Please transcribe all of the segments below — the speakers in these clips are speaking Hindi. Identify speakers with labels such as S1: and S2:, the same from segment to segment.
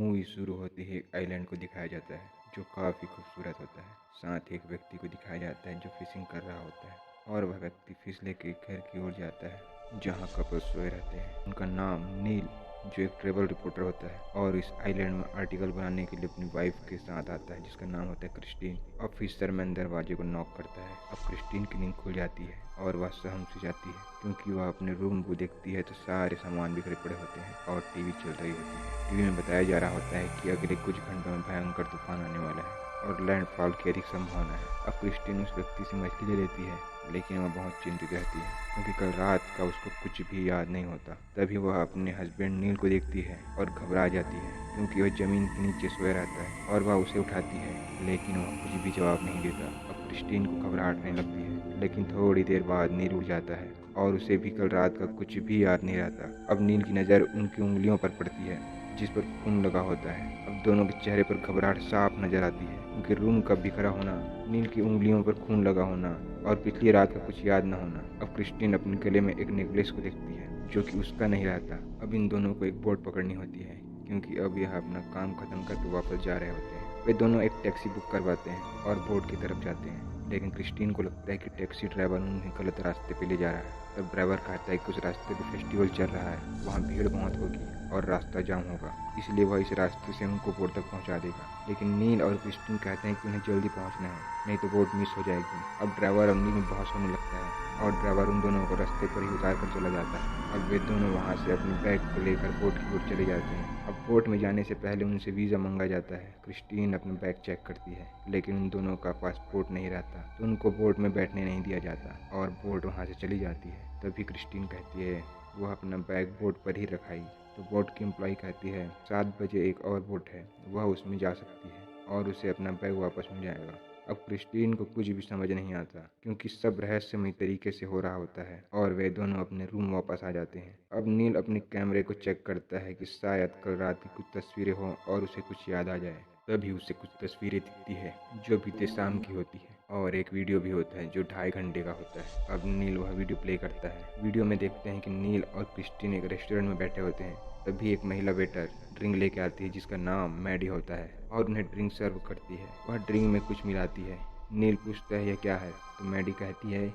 S1: मूवी शुरू होते ही एक आइलैंड को दिखाया जाता है जो काफ़ी खूबसूरत होता है। साथ ही एक व्यक्ति को दिखाया जाता है जो फिशिंग कर रहा होता है और वह व्यक्ति फिश लेके घर की ओर जाता है जहाँ कपल सोए रहते हैं। उनका नाम नील जो एक ट्रेवल रिपोर्टर होता है और इस आइलैंड में आर्टिकल बनाने के लिए अपनी वाइफ के साथ आता है जिसका नाम होता है क्रिस्टीन। अब फिशरमैन दरवाजे को नॉक करता है। अब क्रिस्टीन की नींद खुल जाती है और वह सहम सी जाती है क्योंकि वह अपने रूम को देखती है तो सारे सामान बिखरे पड़े होते हैं और टीवी चल रही होती है। टीवी में बताया जा रहा होता है कि अगले कुछ घंटों में भयंकर तूफान आने वाला है और लैंडफॉल की अधिक संभावना है। अब क्रिस्टीन उस व्यक्ति से मछली ले लेती है लेकिन वह बहुत चिंतित रहती है क्योंकि कल रात का उसको कुछ भी याद नहीं होता। तभी वह अपने हस्बैंड नील को देखती है और घबरा जाती है क्योंकि वह जमीन के नीचे सोया रहता है और वह उसे उठाती है लेकिन वह कुछ भी जवाब नहीं देता। अब क्रिस्टीन को घबराहट होने लगती है लेकिन थोड़ी देर बाद नील उठ जाता है और उसे भी कल रात का कुछ भी याद नहीं रहता। अब नील की नज़र उनकी उंगलियों पर पड़ती है जिस पर खून लगा होता है। अब दोनों के चेहरे पर घबराहट साफ नजर आती है क्योंकि रूम का बिखरा होना, नील की उंगलियों पर खून लगा होना और पिछली रात का कुछ याद न होना। अब क्रिस्टीन अपने गले में एक नेकलेस को देखती है जो कि उसका नहीं रहता। अब इन दोनों को एक बोट पकड़नी होती है क्योंकि अब यह अपना काम खत्म करके वापस जा रहे होते हैं। वे दोनों एक टैक्सी बुक करवाते हैं और बोट की तरफ जाते हैं लेकिन क्रिस्टीन को लगता है कि टैक्सी ड्राइवर उन्हें गलत रास्ते पे ले जा रहा है। तब ड्राइवर कहता है कि उस रास्ते पे फेस्टिवल चल रहा है, वहाँ भीड़ बहुत होगी और रास्ता जाम होगा, इसलिए वह इस रास्ते से उनको बोट तक पहुँचा देगा। लेकिन नील और क्रिस्टीन कहते हैं कि उन्हें जल्दी पहुँचना है नहीं तो बोट मिस हो जाएगी। अब ड्राइवर और नील में बहस होने लगता है और ड्राइवर उन दोनों को रास्ते पर ही उतार कर चला जाता है। अब वे दोनों वहाँ से अपने बैग को लेकर बोट की ओर चले जाते हैं। अब बोट में जाने से पहले उनसे वीज़ा मांगा जाता है। क्रिस्टीन अपना बैग चेक करती है लेकिन उन दोनों का पासपोर्ट नहीं रहता तो उनको बोट में बैठने नहीं दिया जाता और बोट वहाँ से चली जाती है। तभी क्रिस्टीन कहती है वह अपना बैग बोट पर ही रखाई तो बोट की एम्प्लॉय कहती है 7 बजे एक और बोट है, वह उसमें जा सकती है और उसे अपना बैग वापस मिल जाएगा। अब क्रिस्टीन को कुछ भी समझ नहीं आता क्योंकि सब रहस्यमय तरीके से हो रहा होता है और वे दोनों अपने रूम वापस आ जाते हैं। अब नील अपने कैमरे को चेक करता है कि शायद कल रात की कुछ तस्वीरें हों और उसे कुछ याद आ जाए। तभी उसे कुछ तस्वीरें दिखती है जो बीते शाम की होती है और एक वीडियो भी होता है जो 2.5 घंटे का होता है। अब नील वह वीडियो प्ले करता है। वीडियो में देखते हैं कि नील और क्रिस्टीन एक रेस्टोरेंट में बैठे होते हैं। तभी एक महिला वेटर ड्रिंक लेके आती है जिसका नाम मैडी होता है और उन्हें ड्रिंक सर्व करती है। वह ड्रिंक में कुछ मिलाती है। नील पूछता है यह क्या है तो मैडी कहती है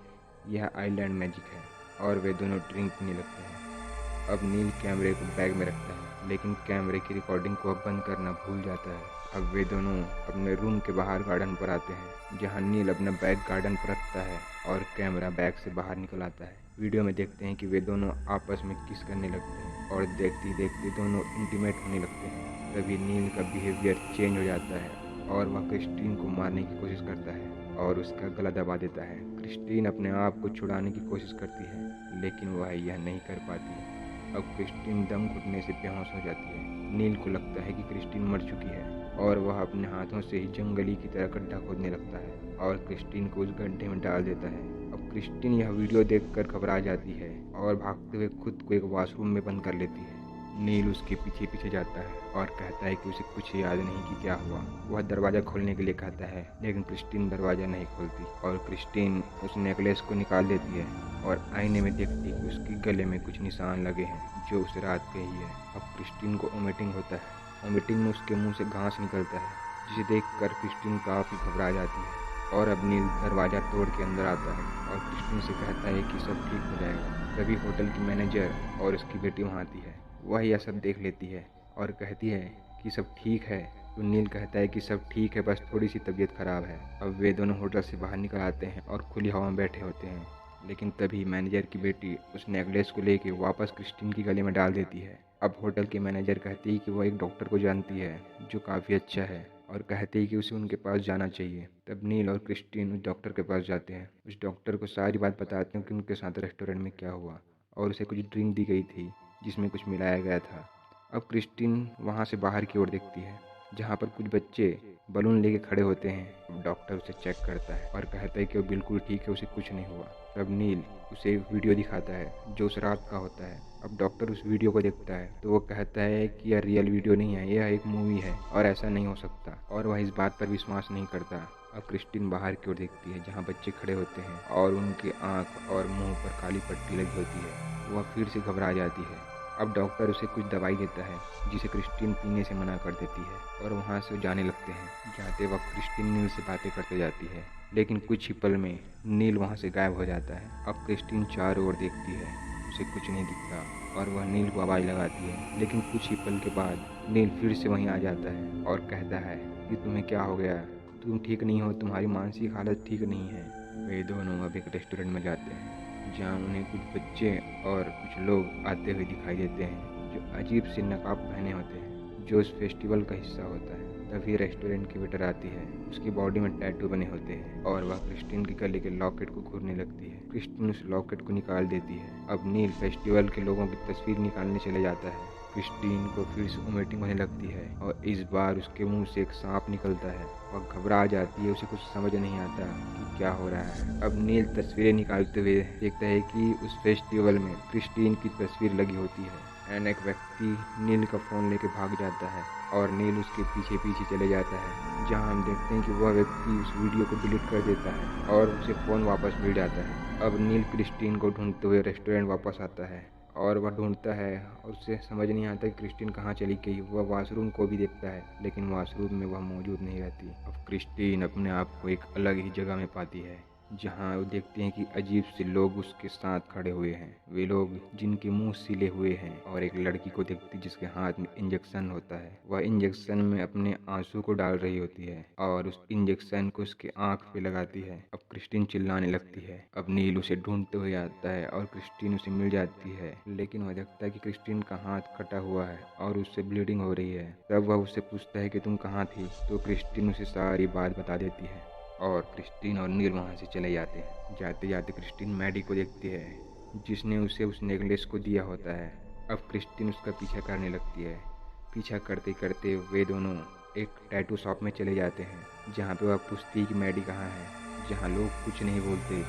S1: यह आइलैंड मैजिक है और वे दोनों ड्रिंक पीने लगते हैं। अब नील कैमरे को बैग में रखता है लेकिन कैमरे की रिकॉर्डिंग को अब बंद करना भूल जाता है। अब वे दोनों अपने रूम के बाहर गार्डन पर आते हैं जहां नील अपना बैग गार्डन पर रखता है और कैमरा बैग से बाहर निकल आता है। वीडियो में देखते हैं कि वे दोनों आपस में किस करने लगते हैं और देखते देखते दोनों इंटीमेट होने लगते हैं। तभी नील का बिहेवियर चेंज हो जाता है और वह क्रिस्टीन को मारने की कोशिश करता है और उसका गला दबा देता है। क्रिस्टीन अपने आप को छुड़ाने की कोशिश करती है लेकिन वह यह नहीं कर पाती। अब क्रिस्टीन दम घुटने से बेहोश हो जाती है। नील को लगता है कि क्रिस्टीन मर चुकी है और वह अपने हाथों से ही जंगली की तरह गड्ढा खोदने लगता है और क्रिस्टीन को उस गड्ढे में डाल देता है। अब क्रिस्टीन यह वीडियो देखकर घबरा जाती है और भागते हुए खुद को एक वॉशरूम में बंद कर लेती है। नील उसके पीछे पीछे जाता है और कहता है कि उसे कुछ याद नहीं कि क्या हुआ। वह दरवाज़ा खोलने के लिए कहता है लेकिन क्रिस्टीन दरवाज़ा नहीं खोलती और क्रिस्टीन उस नेकलेस को निकाल देती है और आईने में देखती है कि उसके गले में कुछ निशान लगे हैं जो उस रात के ही है। अब क्रिस्टीन को वोमिटिंग होता है। वोमिटिंग में उसके मुंह से घास निकलता है जिसे देखकर क्रिस्टीन काफ़ी घबरा जाती है और अब नील दरवाज़ा तोड़ के अंदर आता है और क्रिस्टीन से कहता है कि सब ठीक हो जाएगा। तभी होटल की मैनेजर और उसकी बेटी वहाँ आती है। वह यह सब देख लेती है और कहती है कि सब ठीक है तो नील कहता है कि सब ठीक है बस थोड़ी सी तबीयत खराब है। अब वे दोनों होटल से बाहर निकल आते हैं और खुली हवा में बैठे होते हैं लेकिन तभी मैनेजर की बेटी उस नेकलेस को लेके वापस क्रिस्टीन की गले में डाल देती है। अब होटल की मैनेजर कहती है कि वह एक डॉक्टर को जानती है जो काफ़ी अच्छा है और कहती है कि उसे उनके पास जाना चाहिए। तब नील और क्रिस्टीन उस डॉक्टर के पास जाते हैं। उस डॉक्टर को सारी बात बताते हैं कि उनके साथ रेस्टोरेंट में क्या हुआ और उसे कुछ ड्रिंक दी गई थी जिसमें कुछ मिलाया गया था। अब क्रिस्टीन वहाँ से बाहर की ओर देखती है जहाँ पर कुछ बच्चे बलून लेके खड़े होते हैं। अब डॉक्टर उसे चेक करता है और कहता है कि वो बिल्कुल ठीक है, उसे कुछ नहीं हुआ। तब नील उसे एक वीडियो दिखाता है जो उस रात का होता है। अब डॉक्टर उस वीडियो को देखता है तो वो कहता है कि यह रियल वीडियो नहीं है, यह एक मूवी है और ऐसा नहीं हो सकता और वह इस बात पर विश्वास नहीं करता। अब क्रिस्टीन बाहर की ओर देखती है जहाँ बच्चे खड़े होते हैं और उनकी आँख और मुंह पर काली पट्टी लगी होती है। वह फिर से घबरा जाती है अब डॉक्टर उसे कुछ दवाई देता है जिसे क्रिस्टीन पीने से मना कर देती है और वहाँ से वो जाने लगते हैं। जाते वक्त क्रिस्टीन नील से बातें करते जाती है, लेकिन कुछ ही पल में नील वहाँ से गायब हो जाता है। अब क्रिस्टीन चारों ओर देखती है, उसे कुछ नहीं दिखता और वह नील को आवाज़ लगाती है, लेकिन कुछ ही पल के बाद नील फिर से वहीं आ जाता है और कहता है कि तुम्हें क्या हो गया, तुम ठीक नहीं हो, तुम्हारी मानसिक हालत ठीक नहीं है। वे दोनों अब एक रेस्टोरेंट में जाते हैं जहाँ उन्हें कुछ बच्चे और कुछ लोग आते हुए दिखाई देते हैं जो अजीब से नकाब पहने होते हैं, जो उस फेस्टिवल का हिस्सा होता है। तभी रेस्टोरेंट की वेटर आती है, उसकी बॉडी में टैटू बने होते हैं और वह क्रिस्टीन के गले के लॉकेट को घूरने लगती है। क्रिस्टीन उस लॉकेट को निकाल देती है। अब नील फेस्टिवल के लोगों की तस्वीर निकालने चले जाता है। क्रिस्टीन को फिर से वोमिटिंग होने लगती है और इस बार उसके मुंह से एक सांप निकलता है। वह घबरा जाती है, उसे कुछ समझ नहीं आता कि क्या हो रहा है। अब नील तस्वीरें निकालते हुए देखता है कि उस फेस्टिवल में क्रिस्टीन की तस्वीर लगी होती है। एक व्यक्ति नील का फ़ोन लेके भाग जाता है और नील उसके पीछे पीछे चले जाता है, जहां हम देखते हैं कि वह व्यक्ति उस वीडियो को डिलीट कर देता है और उसे फ़ोन वापस मिल जाता है। अब नील क्रिस्टीन को ढूंढते हुए रेस्टोरेंट वापस आता है और वह ढूंढता है और उसे समझ नहीं आता कि क्रिस्टीन कहाँ चली गई। वह वॉशरूम को भी देखता है, लेकिन वॉशरूम में वह मौजूद नहीं रहती। अब क्रिस्टीन अपने आप को एक अलग ही जगह में पाती है, जहाँ वो देखते हैं कि अजीब से लोग उसके साथ खड़े हुए हैं। वे लोग जिनके मुंह सिले हुए हैं और एक लड़की को देखती जिसके हाथ में इंजेक्शन होता है। वह इंजेक्शन में अपने आंसू को डाल रही होती है और उस इंजेक्शन को उसके आंख पे लगाती है। अब क्रिस्टीन चिल्लाने लगती है। अब नील उसे ढूंढते हुए आता है और क्रिस्टीन उसे मिल जाती है, लेकिन वह देखता है कि क्रिस्टीन का हाथ कटा हुआ है और उससे ब्लीडिंग हो रही है। तब वह उससे पूछता है कि तुम कहाँ थी, तो क्रिस्टीन उसे सारी बात बता देती है और क्रिस्टीन और नील वहाँ से चले जाते हैं। जाते जाते क्रिस्टीन मैडी को देखती है, जिसने उसे उस नेकलेस को दिया होता है। अब क्रिस्टीन उसका पीछा करने लगती है। पीछा करते करते वे दोनों एक टैटू शॉप में चले जाते हैं, जहाँ पे वह पूछती है कि मैडी कहाँ है, जहाँ लोग कुछ नहीं बोलते।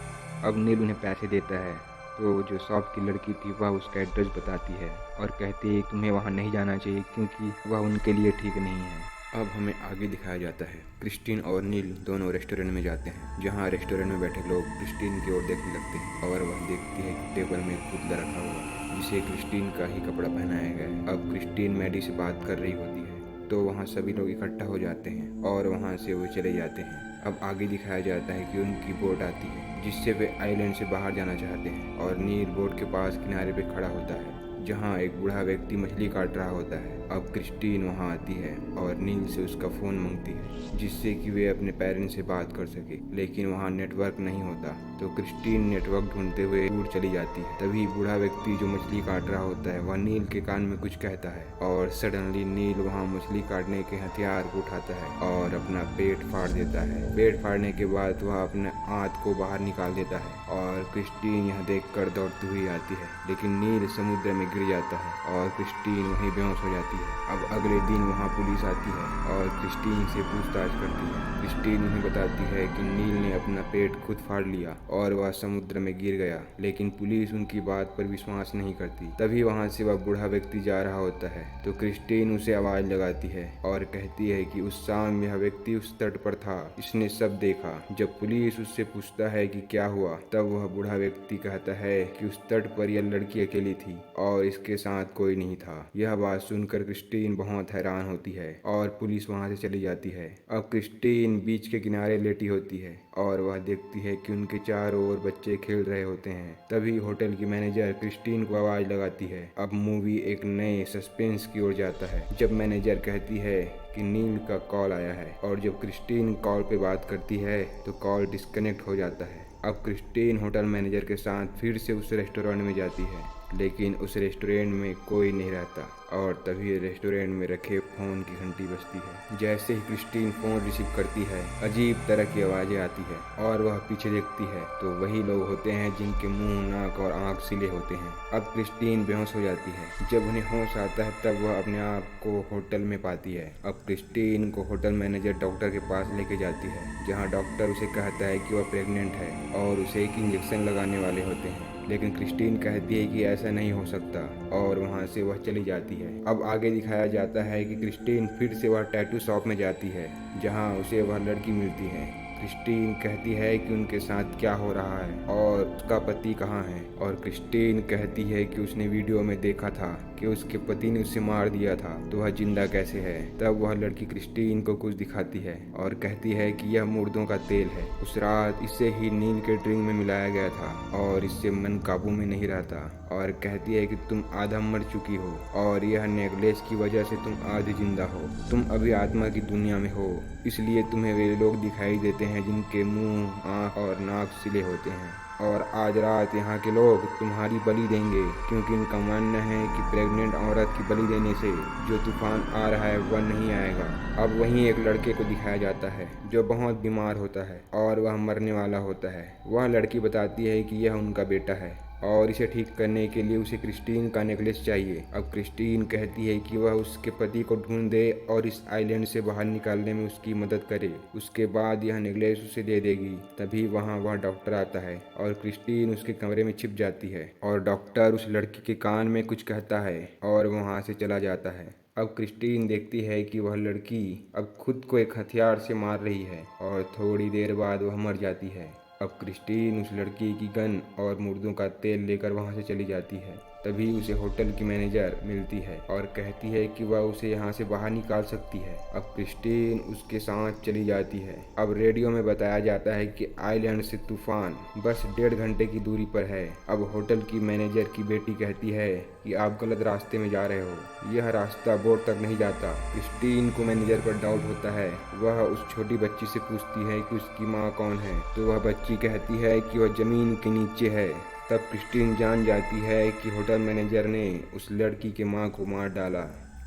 S1: अब नील उन्हें पैसे देता है, तो जो शॉप की लड़की थी वह उसका एड्रेस बताती है और कहती है तुम्हें वहाँ नहीं जाना चाहिए क्योंकि वह उनके लिए ठीक नहीं है। अब हमें आगे दिखाया जाता है क्रिस्टीन और नील दोनों रेस्टोरेंट में जाते हैं, जहां रेस्टोरेंट में बैठे लोग क्रिस्टीन की ओर देखने लगते हैं और वह देखती है कि टेबल में एक पुतला रखा हुआ है जिसे क्रिस्टीन का ही कपड़ा पहनाया गया है। अब क्रिस्टीन मैडी से बात कर रही होती है, तो वहाँ सभी लोग इकट्ठा हो जाते हैं और वहाँ से वो चले जाते हैं। अब आगे दिखाया जाता है कि उनकी बोट आती है जिससे वे आइलैंड से बाहर जाना चाहते हैं और नील बोट के पास किनारे पे खड़ा होता है, जहाँ एक बूढ़ा व्यक्ति मछली काट रहा होता है। अब क्रिस्टीन वहाँ आती है और नील से उसका फ़ोन मांगती है जिससे कि वे अपने पेरेंट्स से बात कर सके, लेकिन वहाँ नेटवर्क नहीं होता। तो क्रिस्टीन नेटवर्क ढूंढते हुए दूर चली जाती है। तभी बूढ़ा व्यक्ति जो मछली काट रहा होता है वह नील के कान में कुछ कहता है और सडनली नील वहाँ मछली काटने के हथियार को उठाता है और अपना पेट फाड़ देता है। पेट फाड़ने के बाद वह अपने आंत को बाहर निकाल देता है और क्रिस्टीन यह देखकर दौड़ती हुई आती है, लेकिन नील समुद्र में गिर जाता है और क्रिस्टीन वहीं बेहोश हो जाती है। अब अगले दिन वहाँ पुलिस आती है और क्रिस्टीन से पूछताछ करती है। क्रिस्टीन उन्हें बताती है कि नील ने अपना पेट खुद फाड़ लिया और वह समुद्र में गिर गया, लेकिन पुलिस उनकी बात पर विश्वास नहीं करती। तभी वहाँ से वह बूढ़ा व्यक्ति जा रहा होता है, तो क्रिस्टीन उसे आवाज़ लगाती है और कहती है कि उस शाम यह व्यक्ति उस तट पर था, इसने सब देखा। जब पुलिस उससे पूछता है कि क्या हुआ, तब वह बूढ़ा व्यक्ति कहता है कि उस तट पर यह लड़की अकेली थी और इसके साथ कोई नहीं था। यह बात सुनकर क्रिस्टीन बहुत हैरान होती है और पुलिस वहां से चली जाती है। अब क्रिस्टीन बीच के किनारे लेटी होती है और वह देखती है कि उनके चारों ओर बच्चे खेल रहे होते हैं। तभी होटल की मैनेजर क्रिस्टीन को आवाज लगाती है। अब मूवी एक नए सस्पेंस की ओर जाता है, जब मैनेजर कहती है कि नील का कॉल आया है और जब क्रिस्टीन कॉल पे बात करती है तो कॉल डिस्कनेक्ट हो जाता है। अब क्रिस्टीन होटल मैनेजर के साथ फिर से उस रेस्टोरेंट में जाती है, लेकिन उस रेस्टोरेंट में कोई नहीं रहता और तभी रेस्टोरेंट में रखे फ़ोन की घंटी बजती है। जैसे ही क्रिस्टीन फ़ोन रिसीव करती है, अजीब तरह की आवाज़ें आती है और वह पीछे देखती है तो वही लोग होते हैं जिनके मुंह, नाक और आँख सिले होते हैं। अब क्रिस्टीन बेहोश हो जाती है। जब उन्हें होश आता है तब वह अपने आप को होटल में पाती है। अब क्रिस्टीन को होटल मैनेजर डॉक्टर के पास लेके जाती है, जहाँ डॉक्टर उसे कहता है कि वह प्रेग्नेंट है और उसे एक इंजेक्शन लगाने वाले होते हैं, लेकिन क्रिस्टीन कहती है कि ऐसा नहीं हो सकता और वहाँ से वह चली जाती है। अब आगे दिखाया जाता है कि क्रिस्टीन फिर से वह टैटू शॉप में जाती है, जहाँ उसे वह लड़की मिलती है क्रिस्टीन कहती है कि उनके साथ क्या हो रहा है और उसका पति कहाँ है। और क्रिस्टीन कहती है कि उसने वीडियो में देखा था कि उसके पति ने उसे मार दिया था, तो वह जिंदा कैसे है। तब वह लड़की क्रिस्टीन को कुछ दिखाती है और कहती है कि यह मुर्दों का तेल है। उस रात इसे ही नील के ड्रिंक में मिलाया गया था और इससे मन काबू में नहीं रहता। और कहती है कि तुम आधा मर चुकी हो और यह नेकलेस की वजह से तुम आधी जिंदा हो। तुम अभी आत्मा की दुनिया में हो, इसलिए तुम्हें वे लोग दिखाई देते हैं जिनके मुंह, आँख और नाक सिले होते हैं। और आज रात यहाँ के लोग तुम्हारी बलि देंगे, क्योंकि इनका मानना है कि प्रेग्नेंट औरत की बलि देने से जो तूफान आ रहा है वह नहीं आएगा। अब वहीं एक लड़के को दिखाया जाता है जो बहुत बीमार होता है और वह मरने वाला होता है। वह लड़की बताती है कि यह उनका बेटा है और इसे ठीक करने के लिए उसे क्रिस्टीन का नेकलेस चाहिए। अब क्रिस्टीन कहती है कि वह उसके पति को ढूंढ दे और इस आइलैंड से बाहर निकालने में उसकी मदद करे। उसके बाद यह नेकलेस उसे दे देगी। तभी वहाँ वह डॉक्टर आता है और क्रिस्टीन उसके कमरे में छिप जाती है और डॉक्टर उस लड़की के कान में कुछ कहता है और वहाँ से चला जाता है। अब क्रिस्टीन देखती है कि वह लड़की अब खुद को एक हथियार से मार रही है और थोड़ी देर बाद वह मर जाती है। अब क्रिस्टीन उस लड़की की गन और मुर्दों का तेल लेकर वहां से चली जाती है। तभी उसे होटल की मैनेजर मिलती है और कहती है कि वह उसे यहाँ से बाहर निकाल सकती है। अब क्रिस्टीन उसके साथ चली जाती है। अब रेडियो में बताया जाता है कि आइलैंड से तूफान बस 1.5 घंटे की दूरी पर है। अब होटल की मैनेजर की बेटी कहती है कि आप गलत रास्ते में जा रहे हो, यह रास्ता बोट तक नहीं जाता। क्रिस्टीन को मैनेजर पर डाउट होता है। वह उस छोटी बच्ची से पूछती है कि उसकी माँ कौन है, तो वह बच्ची कहती है कि वह जमीन के नीचे है। तब क्रिस्टीन जान जाती है कि होटल मैनेजर ने उस लड़की के माँ को मार डाला।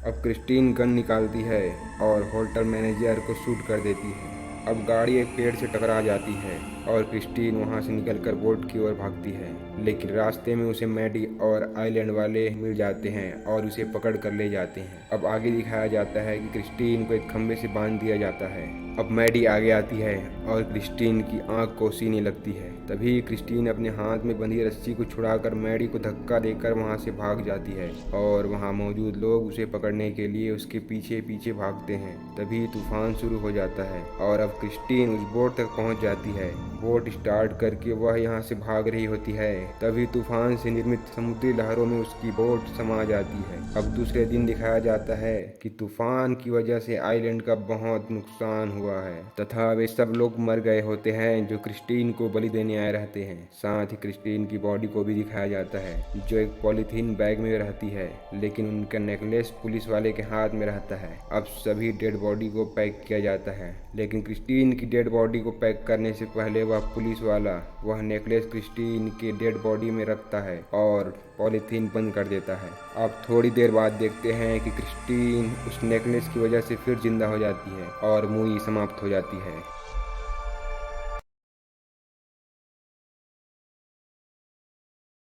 S1: अब क्रिस्टीन गन निकालती है और होटल मैनेजर को शूट कर देती है। अब गाड़ी एक पेड़ से टकरा जाती है और क्रिस्टीन वहां से निकलकर बोट की ओर भागती है, लेकिन रास्ते में उसे मैडी और आइलैंड वाले मिल जाते हैं और उसे पकड़ कर ले जाते हैं। अब आगे दिखाया जाता है कि क्रिस्टीन को एक खंभे से बांध दिया जाता है। अब मैडी आगे आती है और क्रिस्टीन की आंख को सीने लगती है। तभी क्रिस्टीन अपने हाथ में बंधी रस्सी को छुड़ाकर मैडी को धक्का देकर वहां से भाग जाती है और वहां मौजूद लोग उसे पकड़ने के लिए उसके पीछे पीछे भागते हैं। तभी तूफान शुरू हो जाता है और अब क्रिस्टीन उस बोट तक पहुंच जाती है। बोट स्टार्ट करके वह यहाँ से भाग रही होती है। तभी तूफान से निर्मित समुद्री लहरों में उसकी बोट समा जाती है। अब दूसरे दिन दिखाया जाता है कि तूफान की वजह से आइलैंड का बहुत नुकसान हुआ है तथा वे सब लोग मर गए होते हैं जो क्रिस्टीन को बलि देने आए रहते हैं। साथ ही क्रिस्टीन की बॉडी को भी दिखाया जाता है जो एक पॉलीथीन बैग में रहती है, लेकिन उनका नेकलेस पुलिस वाले के हाथ में रहता है। अब सभी डेड बॉडी को पैक किया जाता है, लेकिन क्रिस्टीन की डेड बॉडी को पैक करने से पहले वह पुलिस वाला वह नेकलेस क्रिस्टीन के डेड बॉडी में रखता है और पॉलीथीन बंद कर देता है। अब थोड़ी देर बाद देखते हैं कि क्रिस्टीन उस नेकलेस की वजह से फिर जिंदा हो जाती है और मूवी समाप्त हो जाती है।